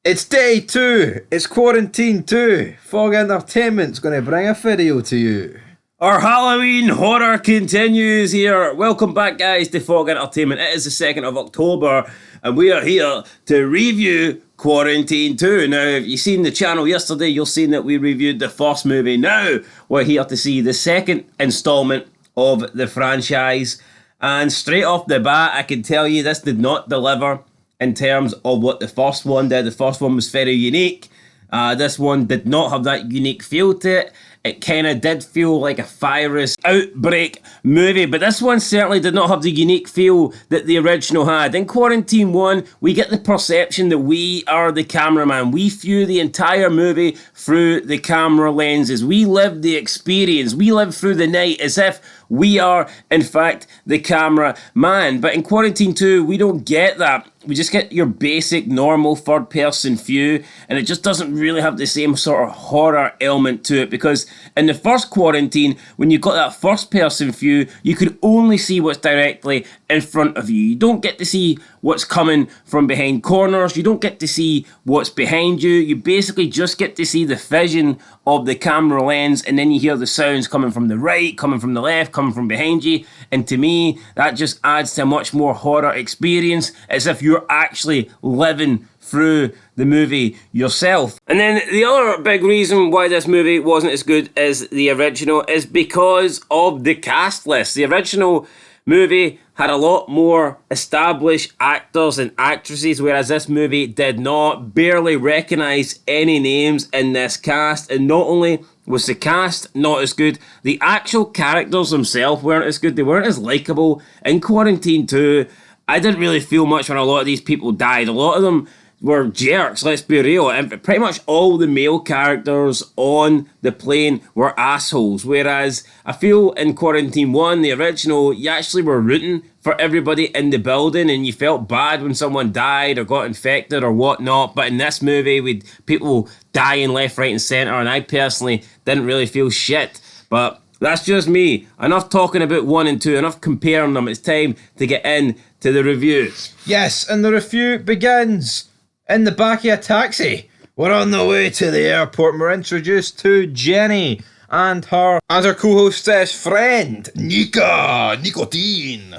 It's day two. It's quarantine two. Fog Entertainment's going to bring a video to you. Our Halloween horror continues here. Welcome back, guys, to Fog Entertainment. It is the 2nd of October, and we are here to review Quarantine 2. Now, if you've seen the channel yesterday, you'll see that we reviewed the first movie. Now, we're here to see the second installment of the franchise. And straight off the bat, I can tell you this did not deliver in terms of what the first one did. The first one was very unique. This one did not have that unique feel to it. It kind of did feel like a virus outbreak movie, but this one certainly did not have the unique feel that the original had. In Quarantine 1, we get the perception that we are the cameraman. We view the entire movie through the camera lenses. We live the experience. We live through the night as if we are, in fact, the camera man. But in Quarantine 2, we don't get that. We just get your basic, normal third-person view, and it just doesn't really have the same sort of horror element to it, because in the first Quarantine, when you got that first-person view, you could only see what's directly in front of you. You don't get to see what's coming from behind corners. You don't get to see what's behind you. You basically just get to see the vision of the camera lens, and then you hear the sounds coming from the right, coming from the left, coming from behind you. And to me, that just adds to a much more horror experience, as if you're actually living through the movie yourself. And then the other big reason why this movie wasn't as good as the original is because of the cast list. The original movie had a lot more established actors and actresses, whereas this movie did not. Barely recognise any names in this cast, and not only was the cast not as good, the actual characters themselves weren't as good. They weren't as likeable. In Quarantine 2, I didn't really feel much when a lot of these people died. A lot of them were jerks, let's be real, and pretty much all the male characters on the plane were assholes, whereas I feel in Quarantine 1, the original, you actually were rooting for everybody in the building, and you felt bad when someone died or got infected or whatnot. But in this movie, we'd people dying left, right and centre, and I personally didn't really feel shit. But that's just me. Enough talking about 1 and 2, enough comparing them. It's time to get into the review. Yes, and the review begins in the back of a taxi. We're on the way to the airport, and we're introduced to Jenny and her co-hostess friend, Nicotine.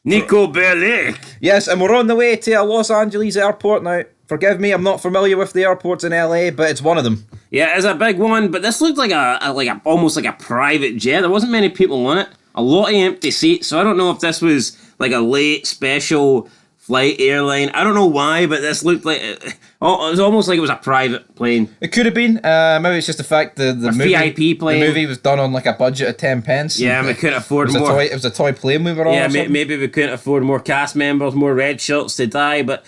Nico Bellic. Yes, and we're on the way to a Los Angeles airport now. Forgive me, I'm not familiar with the airports in LA, but it's one of them. Yeah, it's a big one, but this looked like a almost like a private jet. There wasn't many people on it. A lot of empty seats, so I don't know if this was like a late special flight airline. I don't know why, but this looked like it was almost like it was a private plane. It could have been. Maybe it's just the fact the movie, VIP plane. The movie was done on like a budget of 10 pence. Yeah, we couldn't afford more. It was a toy plane we were on. Yeah, maybe we couldn't afford more cast members, more red shirts to die. But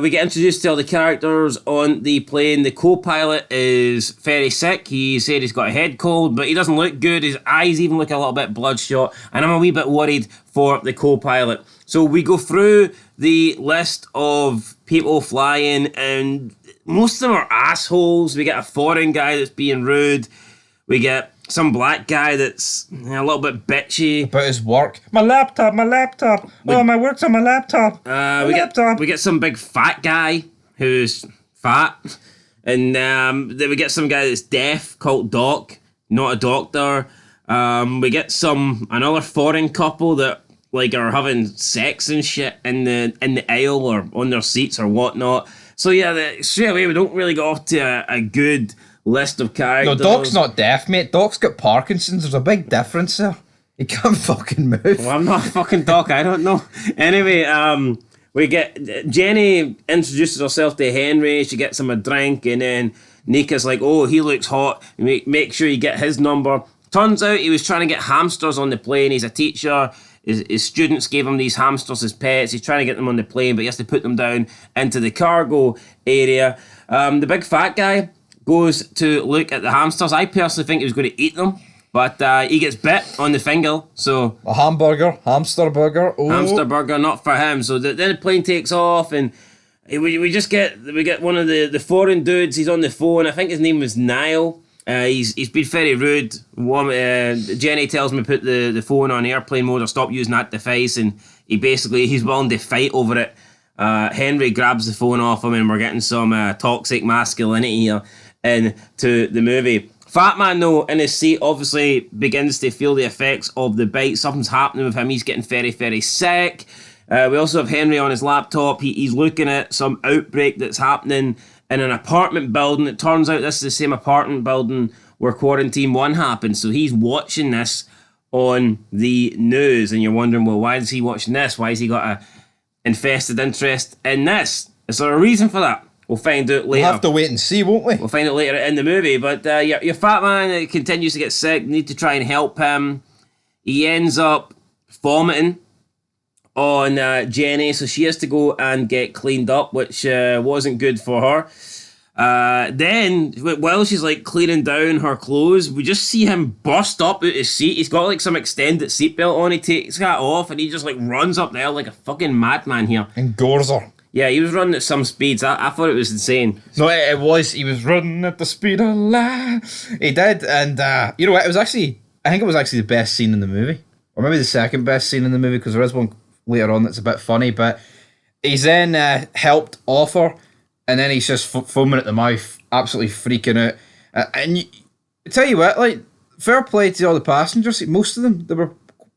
we get introduced to all the characters on the plane. The co-pilot is very sick. He said he's got a head cold, but he doesn't look good. His eyes even look a little bit bloodshot, and I'm a wee bit worried for the co-pilot. So we go through the list of people flying, and most of them are assholes. We get a foreign guy that's being rude. We get some black guy that's a little bit bitchy about his work. My laptop. My work's on my laptop. We get some big fat guy who's fat, and then we get some guy that's deaf called Doc, not a doctor. We get another foreign couple that like are having sex and shit in the aisle or on their seats or whatnot. So yeah, straight away we don't really get off to a good list of characters. No, Doc's not deaf, mate. Doc's got Parkinson's. There's a big difference there. He can't fucking move. Well, I'm not a fucking Doc. I don't know. Anyway, we get Jenny introduces herself to Henry. She gets him a drink, and then Nika's like, "Oh, he looks hot. Make sure you get his number." Turns out he was trying to get hamsters on the plane. He's a teacher. His students gave him these hamsters as pets. He's trying to get them on the plane, but he has to put them down into the cargo area. The big fat guy goes to look at the hamsters. I personally think he was going to eat them, but he gets bit on the finger. So a hamster burger. Oh. Hamster burger, not for him. So then the plane takes off, and we get one of the foreign dudes. He's on the phone. I think his name was Niall. He's been very rude. Jenny tells me to put the phone on airplane mode or stop using that device, and he's willing to fight over it. Henry grabs the phone off him, and we're getting some toxic masculinity here into the movie. Fat Man, though, in his seat, obviously begins to feel the effects of the bite. Something's happening with him. He's getting very, very sick. We also have Henry on his laptop. He's looking at some outbreak that's happening in an apartment building. It turns out this is the same apartment building where Quarantine 1 happened. So he's watching this on the news, and you're wondering, well, why is he watching this? Why has he got a infested interest in this? Is there a reason for that? We'll find out later. We'll have to wait and see, won't we? We'll find out later in the movie. But your fat man continues to get sick. Need to try and help him. He ends up vomiting on Jenny, so she has to go and get cleaned up, which wasn't good for her. Then, while she's like cleaning down her clothes, we just see him bust up out his seat. He's got like some extended seatbelt on. He takes that off and he just like runs up there like a fucking madman here. And gores her. Yeah, he was running at some speeds. I thought it was insane. No, it was. He was running at the speed of light. He did, and you know what? I think it was actually the best scene in the movie, or maybe the second best scene in the movie, because there is one later on that's a bit funny. But he's then helped off her, and then he's just foaming at the mouth, absolutely freaking out. I tell you what, like, fair play to all the passengers. Most of them, they were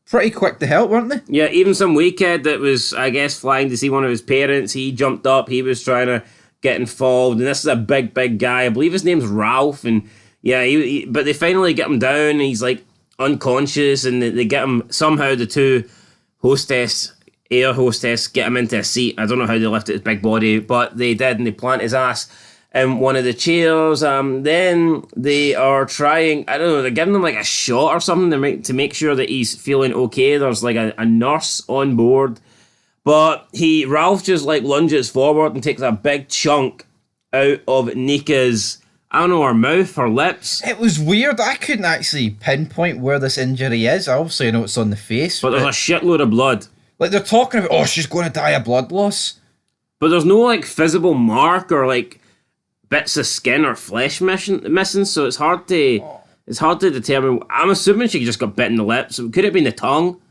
pretty quick to help, weren't they? Yeah, even some weak kid that was, I guess, flying to see one of his parents. He jumped up. He was trying to get involved, and this is a big guy. I believe his name's Ralph, and yeah, but they finally get him down. And he's like unconscious, and they get him somehow. The two air hostess, get him into a seat. I don't know how they lifted his big body, but they did, and they plant his ass in one of the chairs. Then they are trying, I don't know, they're giving him like a shot or something to make sure that he's feeling okay. There's like a nurse on board, but Ralph just like lunges forward and takes a big chunk out of Nika's, I don't know, her mouth, her lips. It was weird. I couldn't actually pinpoint where this injury is. Obviously I know it's on the face, but there's a shitload of blood. Like, they're talking about, oh, she's going to die of blood loss, but there's no like visible mark or like bits of skin or flesh missing, so it's hard to determine. I'm assuming she just got bit in the lips. It could have been the tongue,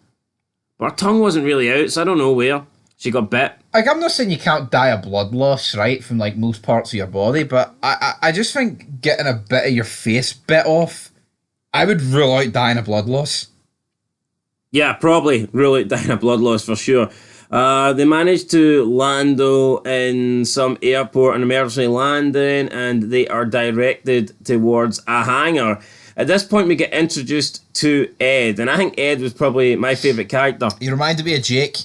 but her tongue wasn't really out, so I don't know where she got bit. Like, I'm not saying you can't die of blood loss, right, from like most parts of your body, but I just think getting a bit of your face bit off, I would rule out dying of blood loss. Yeah, probably rule out dying of blood loss for sure. They managed to land though in some airport, an emergency landing, and they are directed towards a hangar. At this point, we get introduced to Ed, and I think Ed was probably my favourite character. He reminded me of Jake.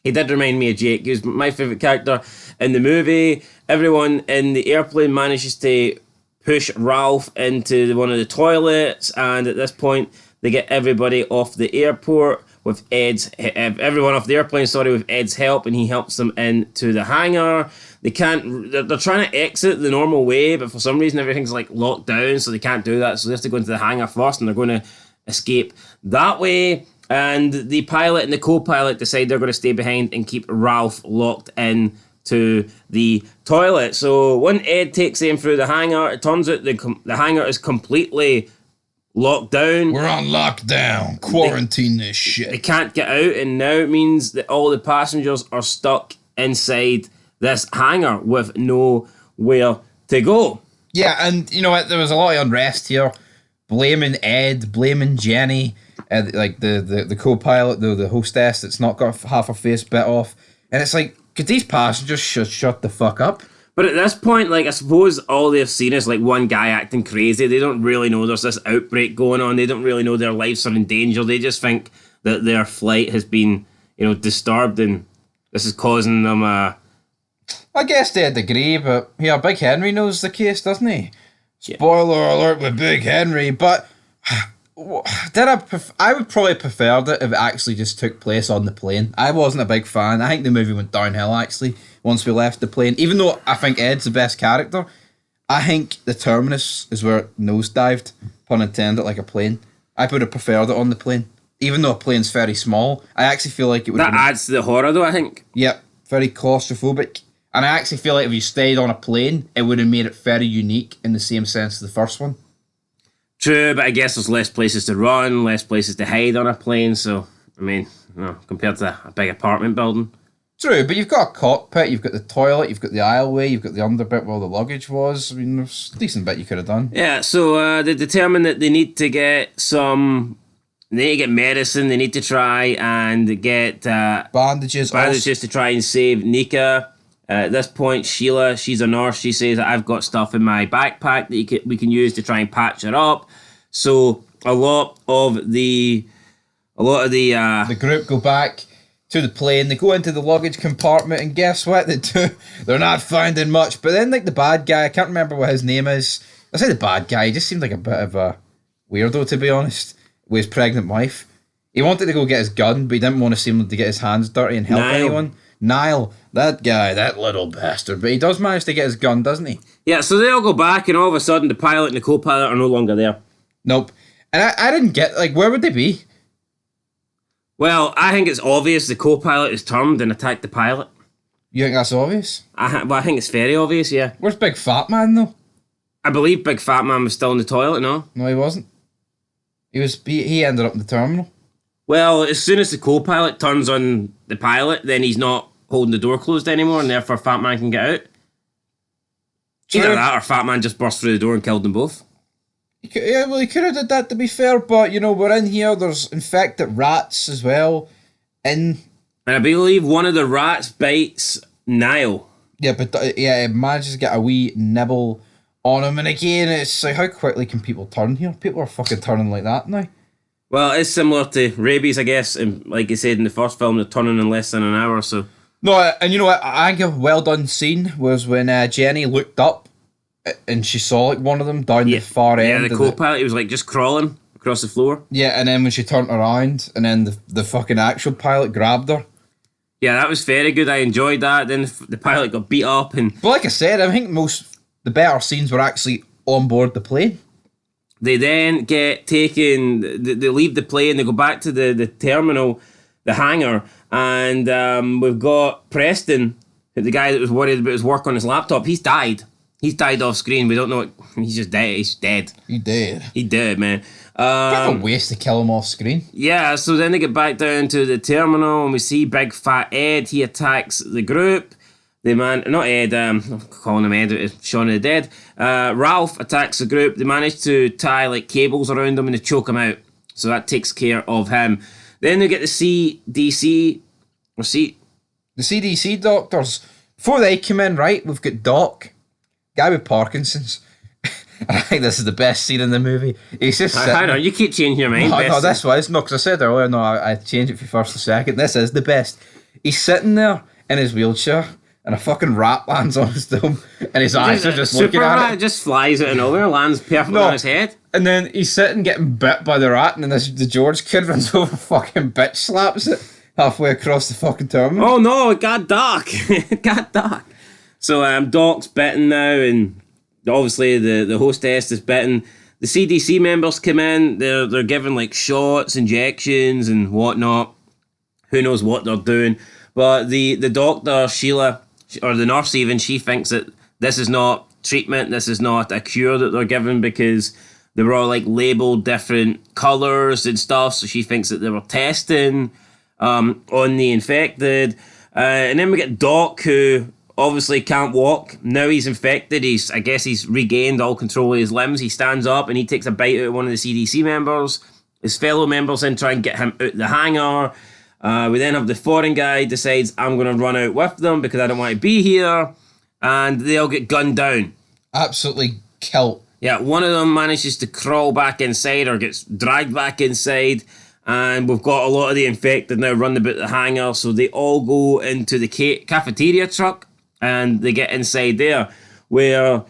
He did remind me of Jake. He was my favourite character in the movie. Everyone in the airplane manages to push Ralph into one of the toilets, and at this point, they get everybody off the airport with everyone off the airplane, with Ed's help, and he helps them into the hangar. They're trying to exit the normal way, but for some reason everything's like locked down, so they can't do that, so they have to go into the hangar first, and they're going to escape that way. And the pilot and the co-pilot decide they're going to stay behind and keep Ralph locked in to the toilet. So when Ed takes them through the hangar, it turns out the hangar is completely locked down. We're on lockdown. Quarantine this shit. They can't get out, and now it means that all the passengers are stuck inside this hangar with nowhere to go. Yeah, and you know what? There was a lot of unrest here. Blaming Ed, blaming Jenny, like the co-pilot, the hostess that's not got half her face bit off. And it's like, could these passengers shut the fuck up? But at this point, like, I suppose all they've seen is like one guy acting crazy. They don't really know there's this outbreak going on. They don't really know their lives are in danger. They just think that their flight has been, disturbed, and this is causing them I guess to a degree, but yeah, Big Henry knows the case, doesn't he? Yeah. Spoiler alert with Big Henry, but I would probably prefer that if it actually just took place on the plane. I wasn't a big fan. I think the movie went downhill, actually, once we left the plane. Even though I think Ed's the best character, I think the terminus is where it nosedived, pun intended, like a plane. I would have preferred it on the plane. Even though a plane's very small, I actually feel like it would That adds to the horror, though, I think. Yep, very claustrophobic. And I actually feel like if you stayed on a plane, it would have made it very unique in the same sense as the first one. True, but I guess there's less places to run, less places to hide on a plane, so, I mean, compared to a big apartment building. True, but you've got a cockpit, you've got the toilet, you've got the aisleway, you've got the underbit where all the luggage was. I mean, there's a decent bit you could have done. Yeah, so they determine that they need to get some. They need to get medicine. They need to try and get Bandages. bandages to try and save Nika. At this point, Sheila, she's a nurse. She says, "I've got stuff in my backpack that we can use to try and patch her up." So a lot of the The group go back to the plane. They go into the luggage compartment, and guess what they do? They're not finding much. But then, like, the bad guy, I can't remember what his name is. I say the bad guy. He just seemed like a bit of a weirdo, to be honest, with his pregnant wife. He wanted to go get his gun, but he didn't want to seem to get his hands dirty and help anyone. Niall, that guy, that little bastard. But he does manage to get his gun, doesn't he? Yeah, so they all go back, and all of a sudden, the pilot and the co-pilot are no longer there. Nope. And I didn't get, like, where would they be? Well, I think it's obvious the co-pilot is turned and attacked the pilot. You think that's obvious? I think it's very obvious, yeah. Where's Big Fat Man, though? I believe Big Fat Man was still in the toilet, no? No, he wasn't. He ended up in the terminal. Well, as soon as the co-pilot turns on the pilot, then he's not holding the door closed anymore, and therefore Fat Man can get out. True. Either that or Fat Man just burst through the door and killed them both. He could have did that, to be fair, but, you know, we're in here, there's infected rats as well. And I believe one of the rats bites Niall. Yeah, but it manages to get a wee nibble on him. And again, it's like, how quickly can people turn here? People are fucking turning like that now. Well, it's similar to rabies, I guess. And like I said in the first film, they're turning in less than an hour, so... No, and you know what? I think a well done scene was when Jenny looked up and she saw like one of them down the far end. Yeah, the co-pilot, he was like just crawling across the floor. Yeah, and then when she turned around and then the fucking actual pilot grabbed her. Yeah, that was very good. I enjoyed that. Then the pilot got beat up and... But like I said, I think the better scenes were actually on board the plane. They then get taken, they leave the plane, they go back to the terminal, the hangar, and we've got Preston, the guy that was worried about his work on his laptop. He's died. He's died off screen. We don't know. He's just dead. He's dead. He dead. He dead, man. Bit of a waste to kill him off screen. Yeah, so then they get back down to the terminal and we see Big Fat Ed. He attacks the group. Not Ed, I'm calling him Ed, it's Shaun of the Dead. Ralph attacks the group. They manage to tie like cables around him and they choke him out. So that takes care of him. Then they get the CDC doctors. Before they come in, right, we've got Doc, guy with Parkinson's. I think this is the best scene in the movie. He's just sitting... Hold on, you keep changing your mind. No, this was. No, because I said earlier, no, I changed it for first and second. This is the best. He's sitting there in his wheelchair and a fucking rat lands on his dome and his eyes are just looking at it. Just flies out of nowhere, lands perfectly on his head. And then he's sitting getting bit by the rat and then the George kid runs over, fucking bitch slaps it halfway across the fucking terminal. Oh no, it got dark. It got dark. So Doc's bitten now and obviously the hostess is bitten. The CDC members come in, they're given like shots, injections and whatnot. Who knows what they're doing. But the doctor, Sheila, or the nurse even, she thinks that this is not treatment, this is not a cure that they're given because they were all like labelled different colours and stuff. So she thinks that they were testing on the infected. And then we get Doc, who obviously can't walk. Now he's infected. I guess he's regained all control of his limbs. He stands up and he takes a bite out of one of the CDC members. His fellow members then try and get him out the hangar. We then have the foreign guy decides, I'm going to run out with them because I don't want to be here. And they all get gunned down. Absolutely killed. Yeah, one of them manages to crawl back inside or gets dragged back inside. And we've got a lot of the infected now running about the hangar. So they all go into the cafeteria truck and they get inside there where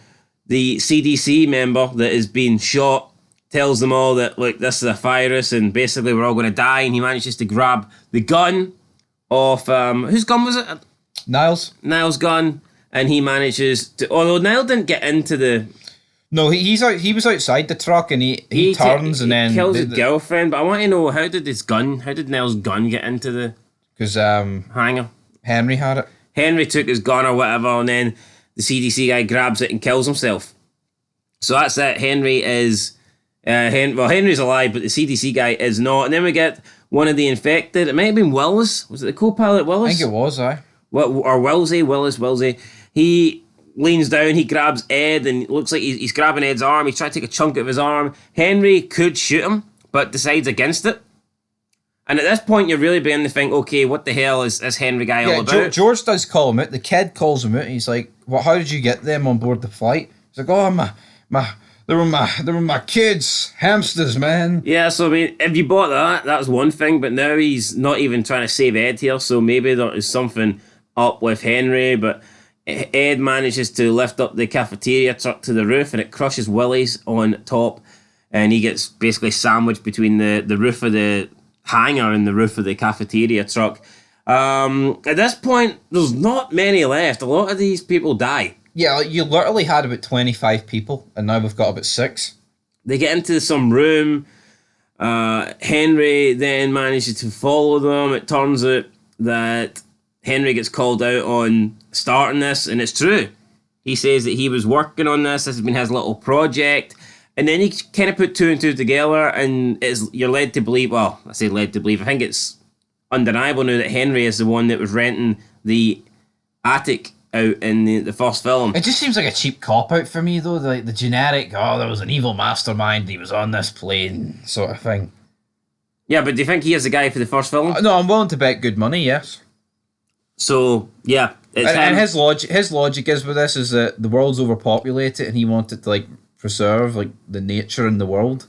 the CDC member that has been shot tells them all that, look, this is a virus and basically we're all going to die. And he manages to grab the gun off... whose gun was it? Niall's gun. And he manages to... Although Niall didn't get into the... No, he was outside the truck and he turns and then... He kills his girlfriend. But I want to know, how did Niall's gun get into the... Because hangar? Henry had it. Henry took his gun or whatever and then the CDC guy grabs it and kills himself. So that's it. Henry is... Henry's alive, but the CDC guy is not. And then we get one of the infected. It might have been Willis. Was it the co-pilot Willis? I think it was, aye. Willis, he leans down, he grabs Ed, and it looks like he's grabbing Ed's arm. He's trying to take a chunk of his arm. Henry could shoot him, but decides against it. And at this point, you're really beginning to think, okay, what the hell is this Henry guy all about? George does call him out. The kid calls him out. He's like, "Well, how did you get them on board the flight?" He's like, "Oh, they were my kids, hamsters, man." Yeah, so I mean, if you bought that was one thing, but now he's not even trying to save Ed here, so maybe there is something up with Henry, but Ed manages to lift up the cafeteria truck to the roof, and it crushes Willie's on top, and he gets basically sandwiched between the roof of the hangar and the roof of the cafeteria truck. At this point, there's not many left. A lot of these people die. Yeah, like you literally had about 25 people, and now we've got about 6. They get into some room. Henry then manages to follow them. It turns out that Henry gets called out on starting this, and it's true. He says that he was working on this. This has been his little project. And then he kind of put 2 and 2 together, and you're led to believe, well, I say led to believe, I think it's undeniable now that Henry is the one that was renting the attic out in the first film. It just seems like a cheap cop-out for me, though. Like the generic, there was an evil mastermind, he was on this plane, sort of thing. Yeah, but do you think he is the guy for the first film? No, I'm willing to bet good money, yes. So, yeah. And his logic is with this is that the world's overpopulated and he wanted to, like, preserve like the nature in the world.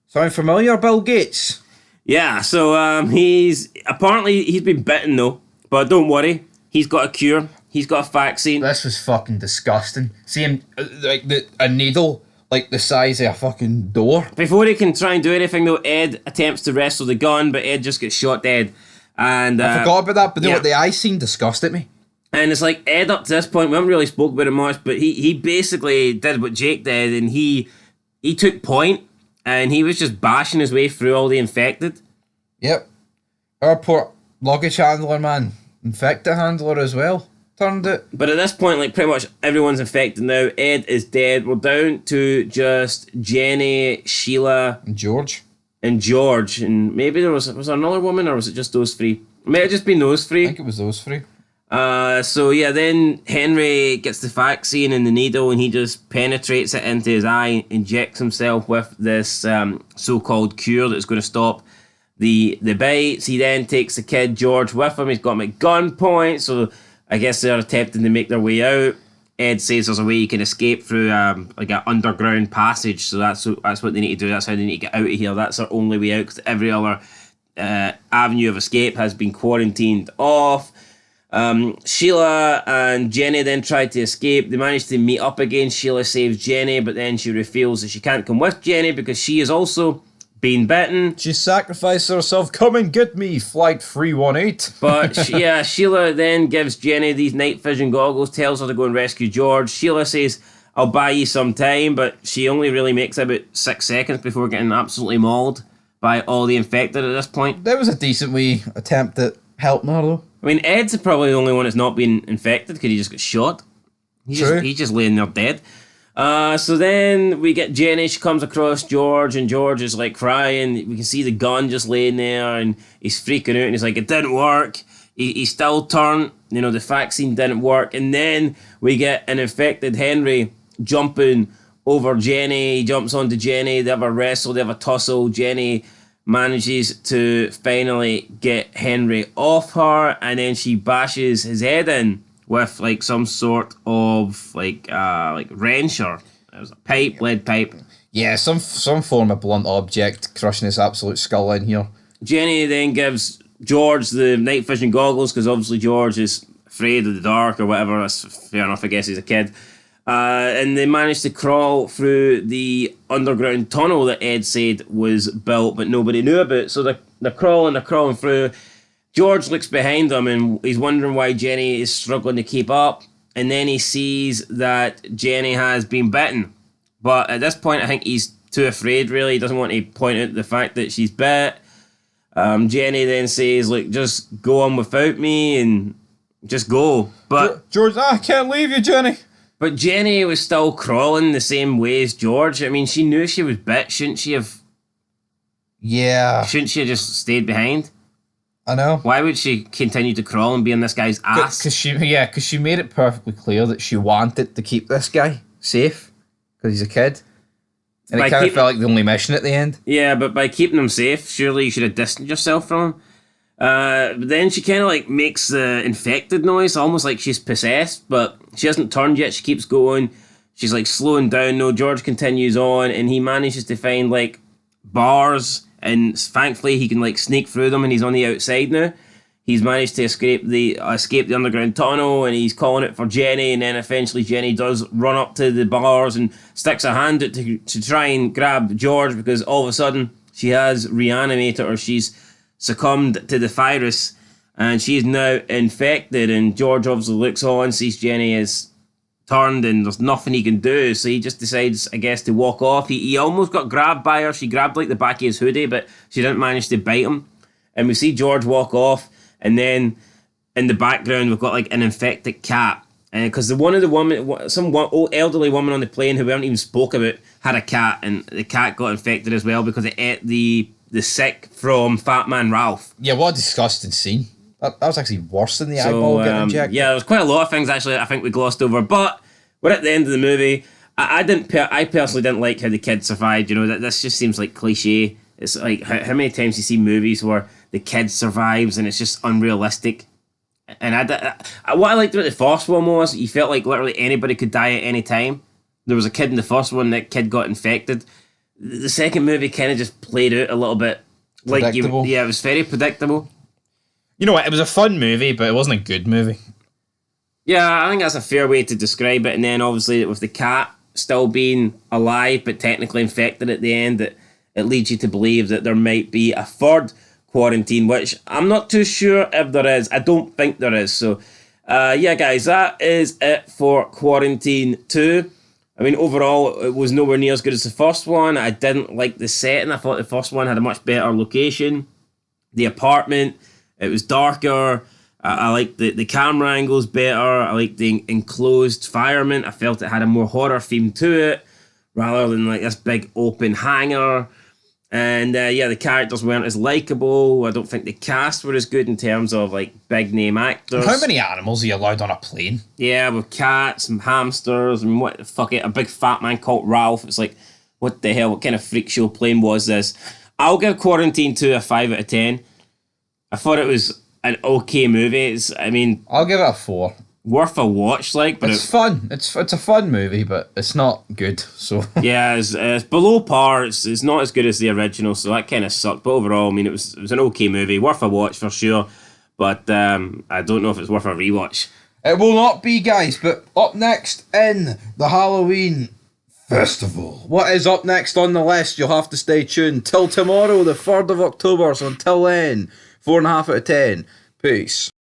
Sound familiar, Bill Gates? Yeah, so he's been bitten though, but don't worry, he's got a cure. He's got a vaccine. This was fucking disgusting. See him like a needle like the size of a fucking door. Before he can try and do anything though, Ed attempts to wrestle the gun, but Ed just gets shot dead. And I forgot about that, but what the eye scene disgusted me. And it's like, Ed, up to this point, we haven't really spoke about it much, but he basically did what Jake did, and he took point, and he was just bashing his way through all the infected. Yep. Airport luggage handler, man. Infected handler as well, turned it. But at this point, like, pretty much everyone's infected now. Ed is dead. We're down to just Jenny, Sheila... And George. And maybe there was there another woman, or was it just those 3? It may have just been those 3. I think it was those 3. So yeah, then Henry gets the vaccine and the needle, and he just penetrates it into his eye, injects himself with this so-called cure that's going to stop the bites. He then takes the kid George with him. He's got him at gunpoint, so I guess they're attempting to make their way out. Ed says there's a way you can escape through like an underground passage, so that's what they need to do. That's how they need to get out of here. That's their only way out, because every other avenue of escape has been quarantined off. Sheila and Jenny then tried to escape. They managed to meet up again. Sheila saves Jenny, but then she reveals that she can't come with Jenny because she is also been bitten. She sacrificed herself. Come and get me, Flight 318. But Sheila then gives Jenny these night vision goggles, tells her to go and rescue George. Sheila says, "I'll buy you some time," but she only really makes about 6 seconds before getting absolutely mauled by all the infected at this point. That was a decent wee attempt at helping her, though. I mean, Ed's probably the only one that's not been infected because he just got shot. He's just laying there dead. So then we get Jenny. She comes across George, and George is like crying. We can see the gun just laying there, and he's freaking out. And he's like, "It didn't work." He still turned. The vaccine didn't work. And then we get an infected Henry jumping over Jenny. He jumps onto Jenny. They have a wrestle. They have a tussle. Jenny manages to finally get Henry off her, and then she bashes his head in with like some sort of like wrencher. It was a lead pipe. Yeah, some form of blunt object crushing his absolute skull in here. Jenny then gives George the night vision goggles because obviously George is afraid of the dark or whatever. That's fair enough, I guess he's a kid. And they managed to crawl through the underground tunnel that Ed said was built, but nobody knew about. So they're crawling through. George looks behind them, and he's wondering why Jenny is struggling to keep up. And then he sees that Jenny has been bitten. But at this point, I think he's too afraid, really. He doesn't want to point out the fact that she's bit. Jenny then says, "Look, just go on without me and just go." But George, I can't leave you, Jenny. But Jenny was still crawling the same way as George. I mean, she knew she was bit. Shouldn't she have... Yeah. Shouldn't she have just stayed behind? I know. Why would she continue to crawl and be in this guy's ass? Because she made it perfectly clear that she wanted to keep this guy safe because he's a kid. And it kind of felt like the only mission at the end. Yeah, but by keeping him safe, surely you should have distanced yourself from him. But then she kind of like makes the infected noise, almost like she's possessed, but she hasn't turned yet. She keeps going. She's like slowing down. No, George continues on, and he manages to find like bars, and thankfully he can like sneak through them, and he's on the outside now. He's managed to escape the underground tunnel, and he's calling it for Jenny, and then eventually Jenny does run up to the bars and sticks a hand out to try and grab George, because all of a sudden she has reanimated, or she's succumbed to the virus, and she is now infected, and George obviously looks on, sees Jenny is turned, and there's nothing he can do, so he just decides, I guess, to walk off. He almost got grabbed by her. She grabbed like the back of his hoodie, but she didn't manage to bite him, and we see George walk off. And then in the background, we've got like an infected cat. Because some old elderly woman on the plane who we haven't even spoke about had a cat, and the cat got infected as well because it ate the sick from Fat Man Ralph. Yeah, what a disgusting scene. That was actually worse than the eyeball getting injected. Yeah, there's quite a lot of things actually I think we glossed over. But we're at the end of the movie. I personally didn't like how the kid survived. You know, that this just seems like cliche. It's like how many times you see movies where the kid survives and it's just unrealistic. And what I liked about the first one was you felt like literally anybody could die at any time. There was a kid in the first one, that kid got infected. The second movie kind of just played out a little bit like it was very predictable. You know what? It was a fun movie, but it wasn't a good movie. Yeah, I think that's a fair way to describe it. And then obviously with the cat still being alive but technically infected at the end, it leads you to believe that there might be a third quarantine, which I'm not too sure if there is. I don't think there is. So, yeah, guys, that is it for Quarantine 2. I mean, overall, it was nowhere near as good as the first one. I didn't like the setting. I thought the first one had a much better location. The apartment, it was darker. I liked the camera angles better. I liked the enclosed environment. I felt it had a more horror theme to it, rather than like this big open hangar. And the characters weren't as likeable. I don't think the cast were as good in terms of like big name actors. How many animals are you allowed on a plane? Yeah, with cats and hamsters and what the fuck it, a big fat man called Ralph. It's like, what the hell? What kind of freak show plane was this? I'll give Quarantine 2 a 5 out of 10. I thought it was an okay movie. I'll give it a 4. Worth a watch, like, but it's fun. It's a fun movie, but it's not good. So yeah, it's below par. It's not as good as the original, so that kind of sucked. But overall, I mean, it was an okay movie, worth a watch for sure. But I don't know if it's worth a rewatch. It will not be, guys. But up next in the Halloween Festival, what is up next on the list? You'll have to stay tuned till tomorrow, the 3rd of October. So until then, 4.5 out of 10. Peace.